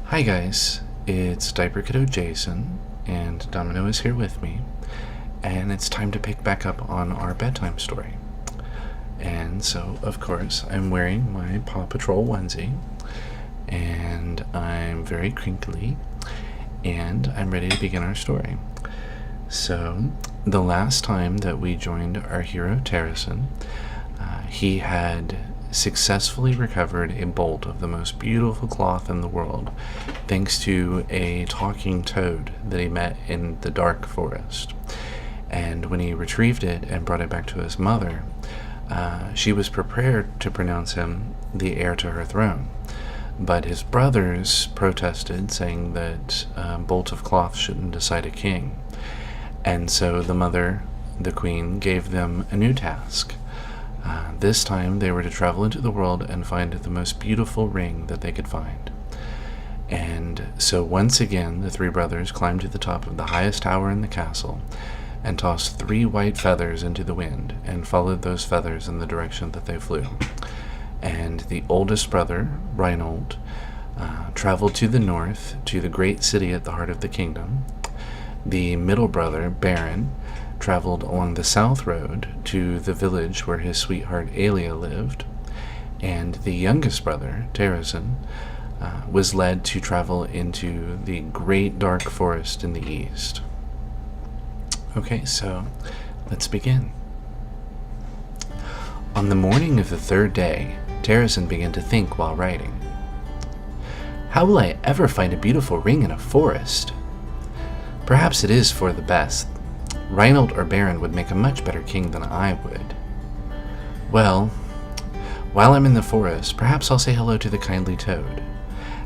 Hi guys, it's Diaper Kiddo Jason, and Domino is here with me, and it's time to pick back up on our bedtime story. And so, of course, I'm wearing my Paw Patrol onesie, and I'm very crinkly, and I'm ready to begin our story. So, the last time that we joined our hero Tarisan, he had successfully recovered a bolt of the most beautiful cloth in the world, thanks to a talking toad that he met in the dark forest. And when he retrieved it and brought it back to his mother, she was prepared to pronounce him the heir to her throne. But his brothers protested, saying that a bolt of cloth shouldn't decide a king. And so the mother, the queen, gave them a new task. This time they were to travel into the world and find the most beautiful ring that they could find. And so once again the three brothers climbed to the top of the highest tower in the castle and tossed 3 white feathers into the wind and followed those feathers in the direction that they flew. And the oldest brother, Reinhold, traveled to the north to the great city at the heart of the kingdom. The middle brother, Baron, traveled along the south road to the village where his sweetheart Alia lived, and the youngest brother, Tarisan, was led to travel into the great dark forest in the east. Okay, so let's begin. On the morning of the 3rd day, Tarisan began to think while writing. How will I ever find a beautiful ring in a forest? Perhaps it is for the best. Reinhold or Baron would make a much better king than I would. Well, while I'm in the forest, perhaps I'll say hello to the kindly toad.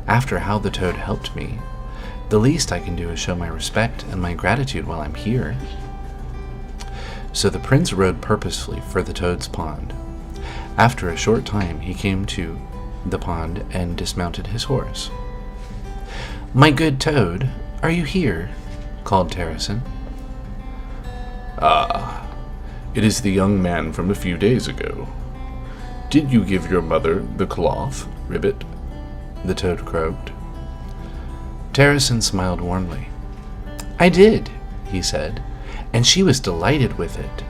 After how the toad helped me, the least I can do is show my respect and my gratitude while I'm here. So the prince rode purposefully for the toad's pond. After a short time, he came to the pond and dismounted his horse. "My good toad, are you here?" called Tarisan. "Ah, it is the young man from a few days ago. Did you give your mother the cloth, Ribbit?" the toad croaked. Tarisan smiled warmly. "I did," he said, "and she was delighted with it.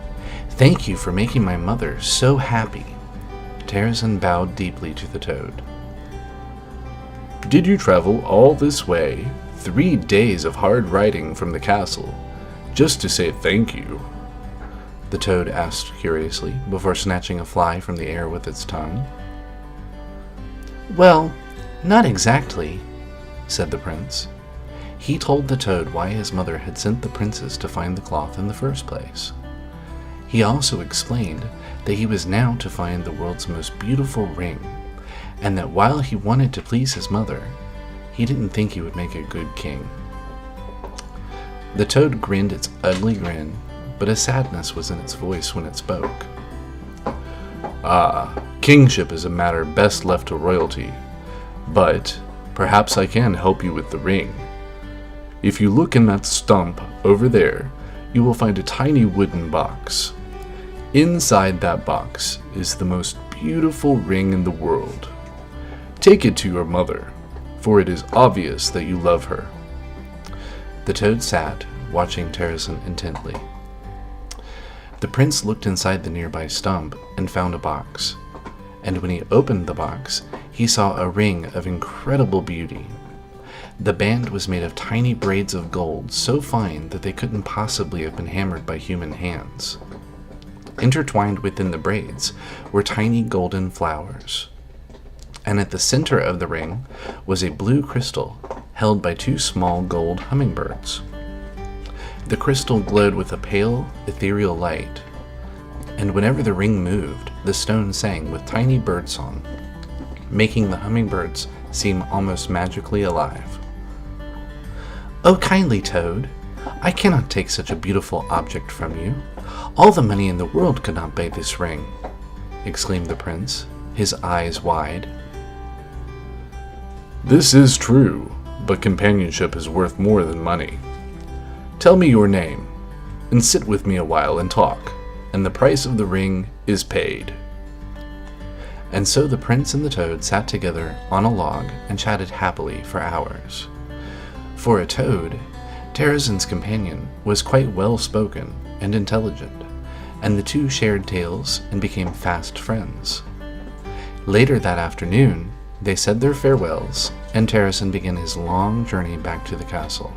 Thank you for making my mother so happy." Tarisan bowed deeply to the toad. "Did you travel all this way, 3 days of hard riding from the castle, just to say thank you?" the toad asked curiously, before snatching a fly from the air with its tongue. "Well, not exactly," said the prince. He told the toad why his mother had sent the princes to find the cloth in the first place. He also explained that he was now to find the world's most beautiful ring, and that while he wanted to please his mother, he didn't think he would make a good king. The toad grinned its ugly grin, but a sadness was in its voice when it spoke. "Ah, kingship is a matter best left to royalty, but perhaps I can help you with the ring. If you look in that stump over there, you will find a tiny wooden box. Inside that box is the most beautiful ring in the world. Take it to your mother, for it is obvious that you love her." The toad sat, watching Tarisan intently. The prince looked inside the nearby stump and found a box, and when he opened the box, he saw a ring of incredible beauty. The band was made of tiny braids of gold, so fine that they couldn't possibly have been hammered by human hands. Intertwined within the braids were tiny golden flowers, and at the center of the ring was a blue crystal held by 2 small gold hummingbirds. The crystal glowed with a pale, ethereal light, and whenever the ring moved, the stone sang with tiny birdsong, making the hummingbirds seem almost magically alive. "Oh, kindly toad, I cannot take such a beautiful object from you. All the money in the world could not buy this ring," exclaimed the prince, his eyes wide. "This is true, but companionship is worth more than money. Tell me your name, and sit with me a while and talk, and the price of the ring is paid." and so the prince and the toad sat together on a log and chatted happily for hours. For a toad, Tarisan's companion was quite well-spoken and intelligent, and the two shared tales and became fast friends. Later that afternoon, they said their farewells, and Tarisan began his long journey back to the castle.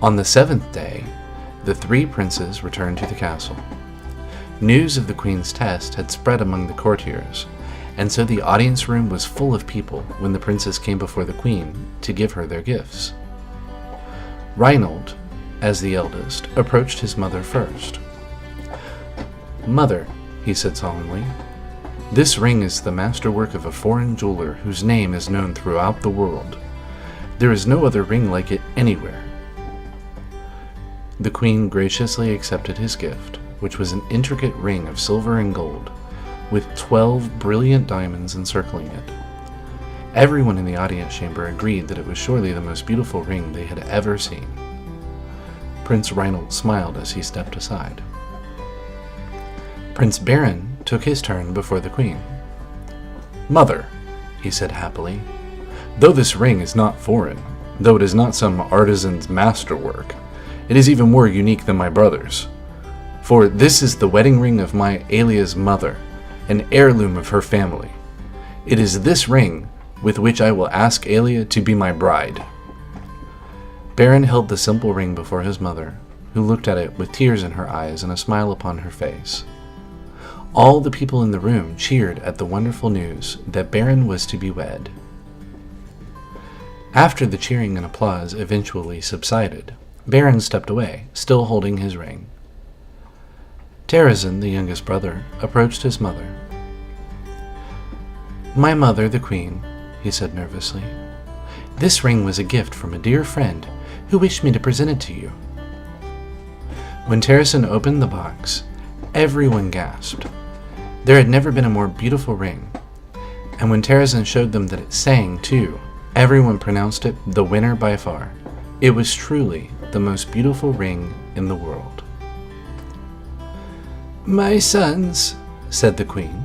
On the 7th day, the three princes returned to the castle. News of the queen's test had spread among the courtiers, and so the audience room was full of people when the princes came before the queen to give her their gifts. Reinald, as the eldest, approached his mother first. "Mother," he said solemnly, "this ring is the masterwork of a foreign jeweler whose name is known throughout the world. There is no other ring like it anywhere." The queen graciously accepted his gift, which was an intricate ring of silver and gold, with 12 brilliant diamonds encircling it. Everyone in the audience chamber agreed that it was surely the most beautiful ring they had ever seen. Prince Reinald smiled as he stepped aside. Prince Baron took his turn before the queen. "Mother," he said happily, "though this ring is not foreign, though it is not some artisan's masterwork, it is even more unique than my brother's. For this is the wedding ring of my Alia's mother, an heirloom of her family. It is this ring with which I will ask Alia to be my bride." Baron held the simple ring before his mother, who looked at it with tears in her eyes and a smile upon her face. All the people in the room cheered at the wonderful news that Baron was to be wed. After the cheering and applause eventually subsided, Baron stepped away, still holding his ring. Tarisan, the youngest brother, approached his mother. "My mother, the queen," he said nervously, "this ring was a gift from a dear friend who wished me to present it to you." When Tarisan opened the box, everyone gasped. There had never been a more beautiful ring, and when Tarisan showed them that it sang too, everyone pronounced it the winner by far. It was truly the most beautiful ring in the world. "My sons," said the queen,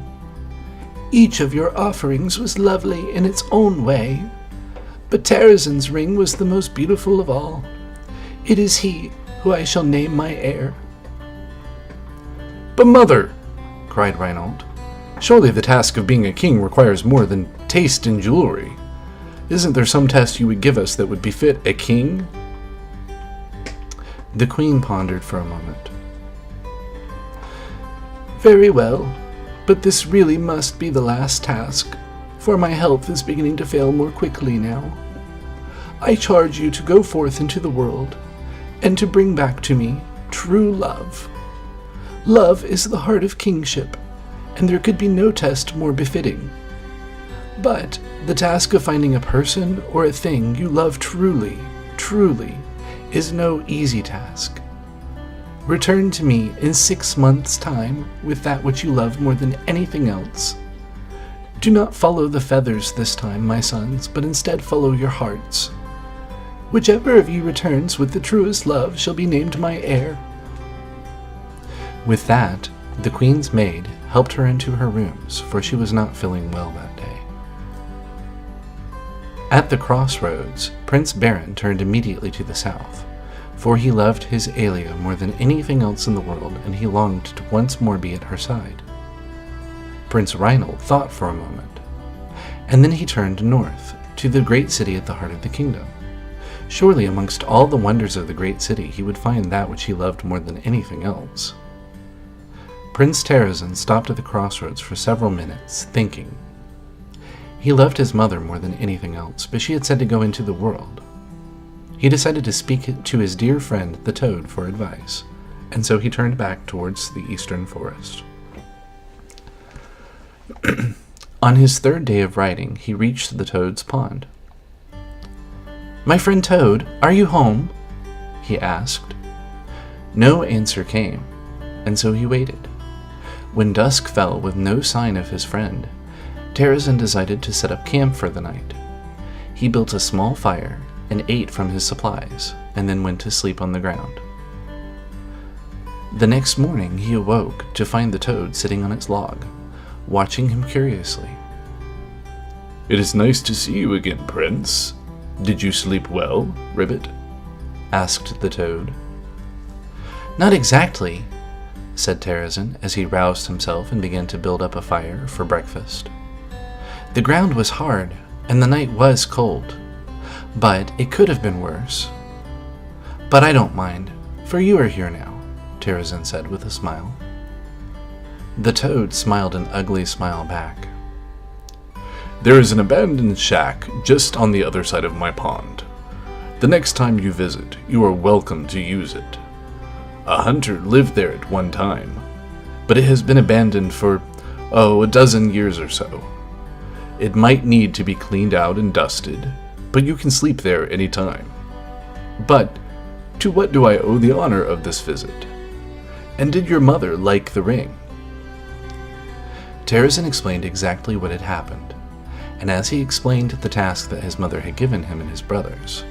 "each of your offerings was lovely in its own way, but Tarisan's ring was the most beautiful of all. It is he who I shall name my heir." "But mother," cried Reinald, "surely the task of being a king requires more than taste in jewelry. Isn't there some test you would give us that would befit a king?" The queen pondered for a moment. "Very well, but this really must be the last task, for my health is beginning to fail more quickly now. I charge you to go forth into the world, and to bring back to me true love. Love is the heart of kingship, and there could be no test more befitting. But the task of finding a person or a thing you love truly, truly, is no easy task. Return to me in 6 months' time with that which you love more than anything else. Do not follow the feathers this time, my sons, but instead follow your hearts. Whichever of you returns with the truest love shall be named my heir." With that, the queen's maid helped her into her rooms, for she was not feeling well that day. At the crossroads, Prince Baron turned immediately to the south, for he loved his Alia more than anything else in the world, and he longed to once more be at her side. Prince Reinald thought for a moment, and then he turned north, to the great city at the heart of the kingdom. Surely amongst all the wonders of the great city he would find that which he loved more than anything else. Prince Tarisan stopped at the crossroads for several minutes, thinking. He loved his mother more than anything else, but she had said to go into the world. He decided to speak to his dear friend the toad for advice, and so he turned back towards the eastern forest. On his 3rd day of riding, he reached the toad's pond. "My friend Toad, are you home?" he asked. No answer came, and so he waited. When dusk fell with no sign of his friend, Tarisan decided to set up camp for the night. He built a small fire and ate from his supplies, and then went to sleep on the ground. The next morning he awoke to find the toad sitting on its log, watching him curiously. "It is nice to see you again, Prince. Did you sleep well, Ribbit?" asked the toad. "Not exactly," said Tarisan as he roused himself and began to build up a fire for breakfast. "The ground was hard, and the night was cold, but it could have been worse. But I don't mind, for you are here now," Tarisan said with a smile. The toad smiled an ugly smile back. "There is an abandoned shack just on the other side of my pond. The next time you visit, you are welcome to use it. A hunter lived there at one time, but it has been abandoned for, a dozen years or so. It might need to be cleaned out and dusted, but you can sleep there any time. But to what do I owe the honor of this visit? And did your mother like the ring?" Tarisan explained exactly what had happened, and as he explained the task that his mother had given him and his brothers,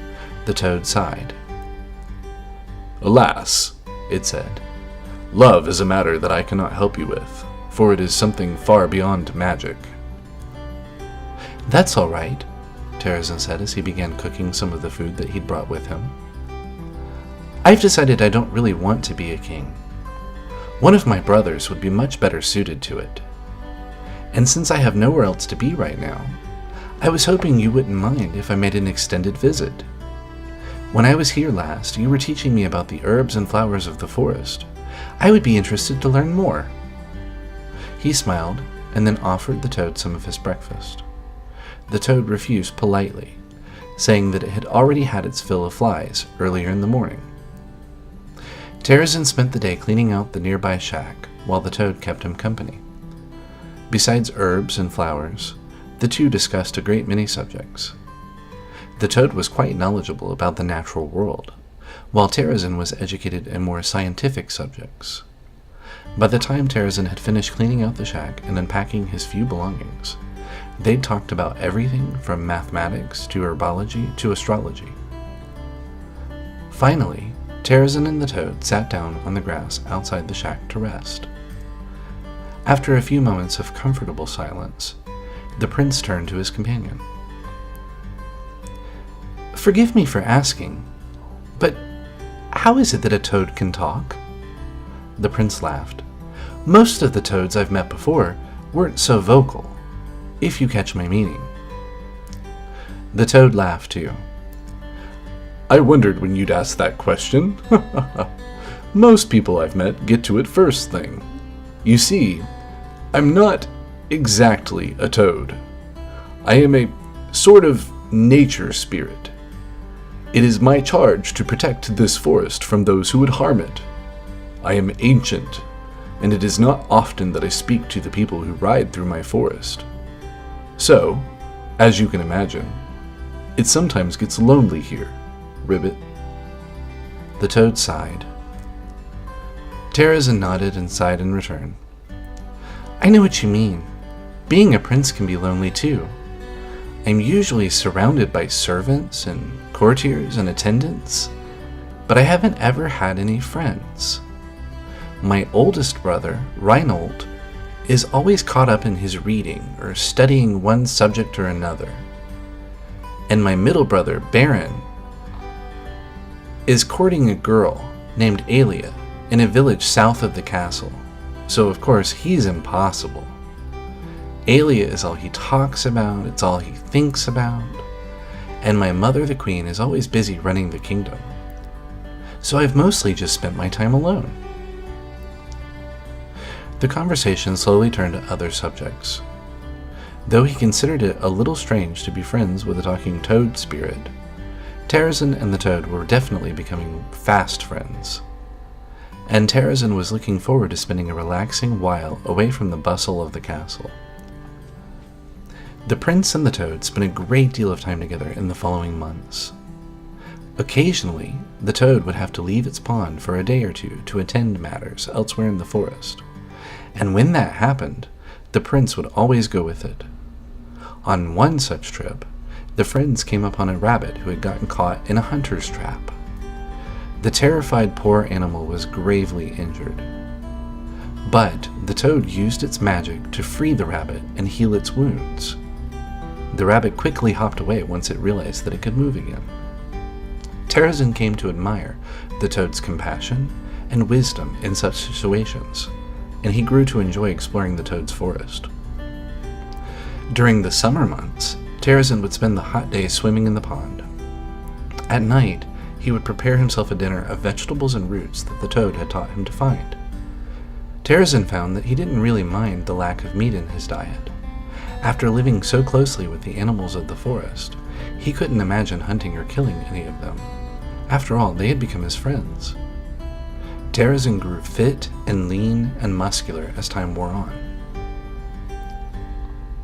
the toad sighed. "Alas," it said, "love is a matter that I cannot help you with, for it is something far beyond magic." "That's all right," Tarisan said as he began cooking some of the food that he'd brought with him. "I've decided I don't really want to be a king. One of my brothers would be much better suited to it. And since I have nowhere else to be right now, I was hoping you wouldn't mind if I made an extended visit. When I was here last, you were teaching me about the herbs and flowers of the forest. I would be interested to learn more." He smiled and then offered the toad some of his breakfast. The toad refused politely, saying that it had already had its fill of flies earlier in the morning. Tarisan spent the day cleaning out the nearby shack while the toad kept him company. Besides herbs and flowers, the two discussed a great many subjects. The toad was quite knowledgeable about the natural world, while Tarisan was educated in more scientific subjects. By the time Tarisan had finished cleaning out the shack and unpacking his few belongings, they'd talked about everything from mathematics to herbology to astrology. Finally, Tarisan and the toad sat down on the grass outside the shack to rest. After a few moments of comfortable silence, the prince turned to his companion. "Forgive me for asking, but how is it that a toad can talk?" The prince laughed. "Most of the toads I've met before weren't so vocal, if you catch my meaning." The toad laughed too. "I wondered when you'd ask that question. Most people I've met get to it first thing. You see, I'm not exactly a toad. I am a sort of nature spirit. It is my charge to protect this forest from those who would harm it. I am ancient, and it is not often that I speak to the people who ride through my forest. So, as you can imagine, it sometimes gets lonely here, Ribbit." The toad sighed. Tarisan nodded and sighed in return. "I know what you mean. Being a prince can be lonely too. I'm usually surrounded by servants and courtiers and attendants, but I haven't ever had any friends. My oldest brother, Reinhold, is always caught up in his reading or studying one subject or another. And my middle brother, Baron, is courting a girl named Alia in a village south of the castle, so of course he's impossible. Alia is all he talks about, it's all he thinks about, and my mother the queen is always busy running the kingdom. So I've mostly just spent my time alone." The conversation slowly turned to other subjects. Though he considered it a little strange to be friends with a talking toad spirit, Tarisan and the toad were definitely becoming fast friends. And Tarisan was looking forward to spending a relaxing while away from the bustle of the castle. The prince and the toad spent a great deal of time together in the following months. Occasionally, the toad would have to leave its pond for a day or two to attend matters elsewhere in the forest, and when that happened, the prince would always go with it. On one such trip, the friends came upon a rabbit who had gotten caught in a hunter's trap. The terrified poor animal was gravely injured. But the toad used its magic to free the rabbit and heal its wounds. The rabbit quickly hopped away once it realized that it could move again. Tarisan came to admire the toad's compassion and wisdom in such situations, and he grew to enjoy exploring the toad's forest. During the summer months, Tarisan would spend the hot days swimming in the pond. At night, he would prepare himself a dinner of vegetables and roots that the toad had taught him to find. Tarisan found that he didn't really mind the lack of meat in his diet. After living so closely with the animals of the forest, he couldn't imagine hunting or killing any of them. After all, they had become his friends. Tarisan grew fit and lean and muscular as time wore on.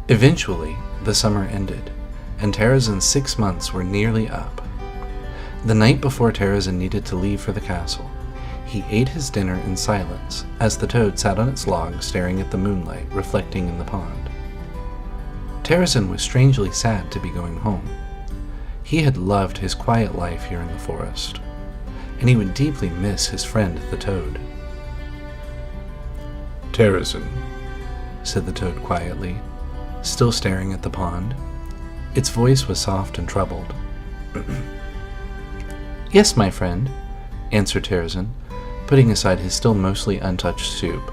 Eventually, the summer ended, and Tarisan's 6 months were nearly up. The night before Tarisan needed to leave for the castle, he ate his dinner in silence as the toad sat on its log staring at the moonlight reflecting in the pond. Tarisan was strangely sad to be going home. He had loved his quiet life here in the forest, and he would deeply miss his friend the toad. Tarisan, said the toad quietly, still staring at the pond. Its voice was soft and troubled. Yes, my friend, answered Tarisan, putting aside his still mostly untouched soup.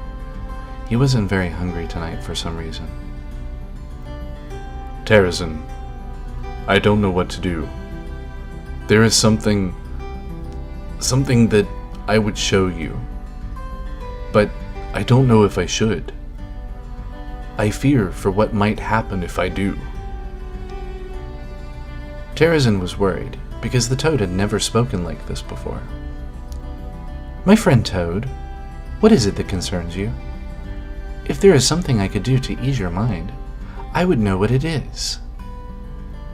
He wasn't very hungry tonight for some reason. Tarisan, I don't know what to do. There is something that I would show you, but I don't know if I should. I fear for what might happen if I do. Tarisan was worried, because the toad had never spoken like this before. My friend Toad, what is it that concerns you? If there is something I could do to ease your mind, I would know what it is.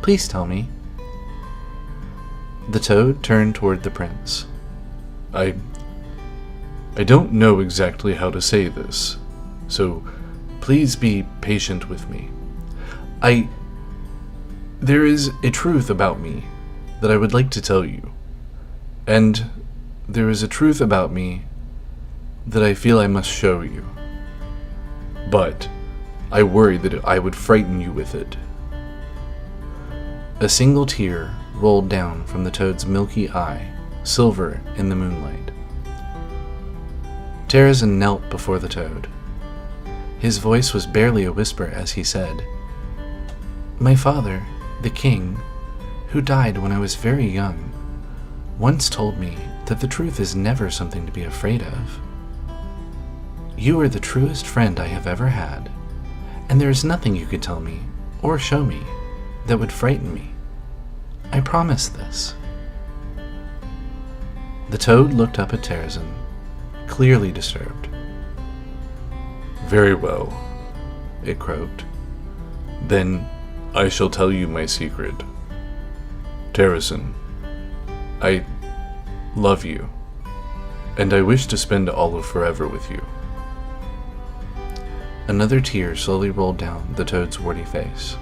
Please tell me. The toad turned toward the prince. I don't know exactly how to say this, so please be patient with me. There is a truth about me that I would like to tell you, and there is a truth about me that I feel I must show you. But I worry that I would frighten you with it. A single tear rolled down from the toad's milky eye, silver in the moonlight. Tarisan knelt before the toad. His voice was barely a whisper as he said, My father, the king, who died when I was very young, once told me that the truth is never something to be afraid of. You are the truest friend I have ever had, and there is nothing you could tell me or show me that would frighten me. I promise this. The toad looked up at Tarisan, clearly disturbed. Very well, it croaked. Then I shall tell you my secret. Tarisan, I love you, and I wish to spend all of forever with you. Another tear slowly rolled down the toad's warty face.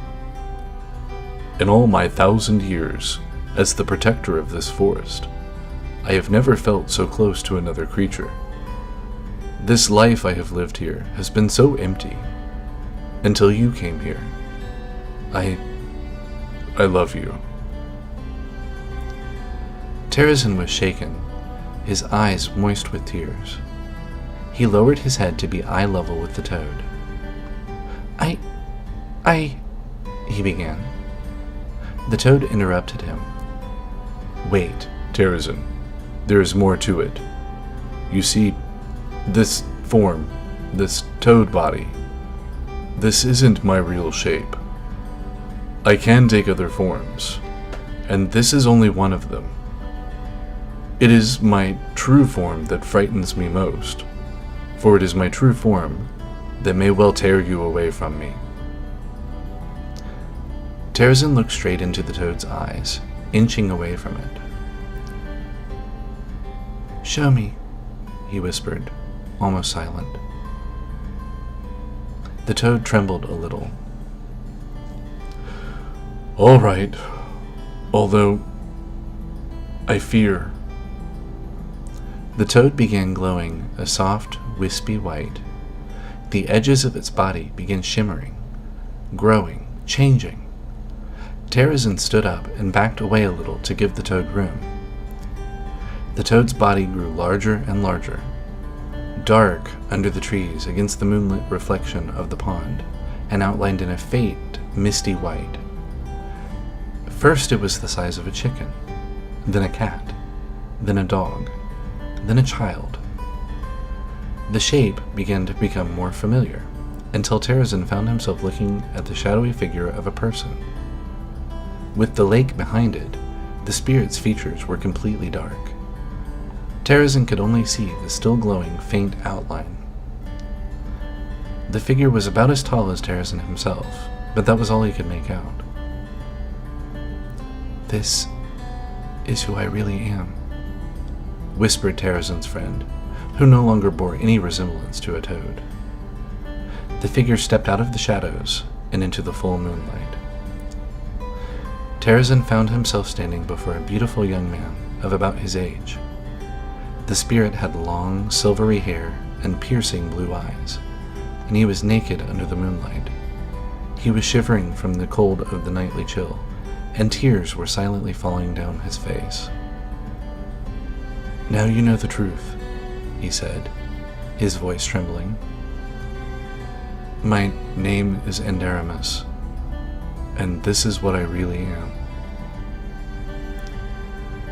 In all my 1,000 years as the protector of this forest, I have never felt so close to another creature. This life I have lived here has been so empty until you came here. I love you. Tarisan was shaken, his eyes moist with tears. He lowered his head to be eye level with the toad. He began. The toad interrupted him. Wait, Tarisan, there is more to it. You see, this form, this toad body, this isn't my real shape. I can take other forms, and this is only one of them. It is my true form that frightens me most, for it is my true form that may well tear you away from me. Tarisan looked straight into the toad's eyes, inching away from it. Show me, he whispered, almost silent. The toad trembled a little. All right, although I fear. The toad began glowing a soft, wispy white The edges of its body began shimmering, growing, changing. Tarisan stood up and backed away a little to give the toad room. The toad's body grew larger and larger, dark under the trees against the moonlit reflection of the pond, and outlined in a faint, misty white. First it was the size of a chicken, then a cat, then a dog, then a child. The shape began to become more familiar, until Tarisan found himself looking at the shadowy figure of a person. With the lake behind it, the spirit's features were completely dark. Tarisan could only see the still glowing, faint outline. The figure was about as tall as Tarisan himself, but that was all he could make out. "This is who I really am," whispered Tarasan's friend, who no longer bore any resemblance to a toad. The figure stepped out of the shadows and into the full moonlight. Tarisan found himself standing before a beautiful young man of about his age. The spirit had long, silvery hair and piercing blue eyes, and he was naked under the moonlight. He was shivering from the cold of the nightly chill, and tears were silently falling down his face. "Now you know the truth," he said, his voice trembling. "My name is Endaramus, and this is what I really am."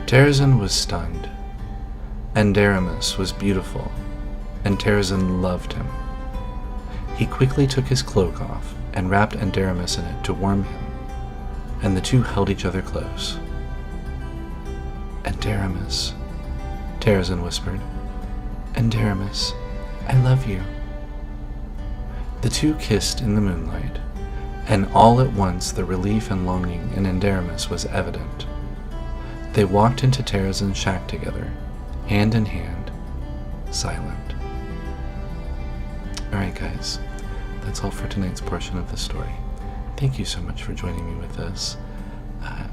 Tarisan was stunned. Endaramus was beautiful, and Tarisan loved him. He quickly took his cloak off and wrapped Endaramus in it to warm him, and the two held each other close. "Endaramus," Tarisan whispered. "Endaramus, I love you." The two kissed in the moonlight, and all at once the relief and longing in Endaramus was evident. They walked into Tarisan's shack together, hand in hand, silent. Alright guys, that's all for tonight's portion of the story. Thank you so much for joining me with this.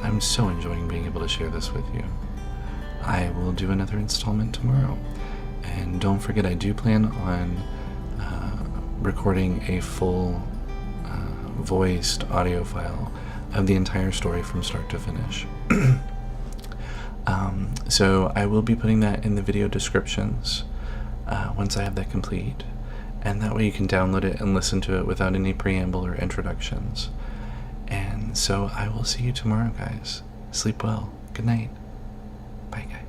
I'm so enjoying being able to share this with you. I will do another installment tomorrow. And don't forget, I do plan on recording a full voiced audio file of the entire story from start to finish. So I will be putting that in the video descriptions once I have that complete, and that way you can download it and listen to it without any preamble or introductions. And so I will see you tomorrow, guys. Sleep well. Good night. Bye, guys.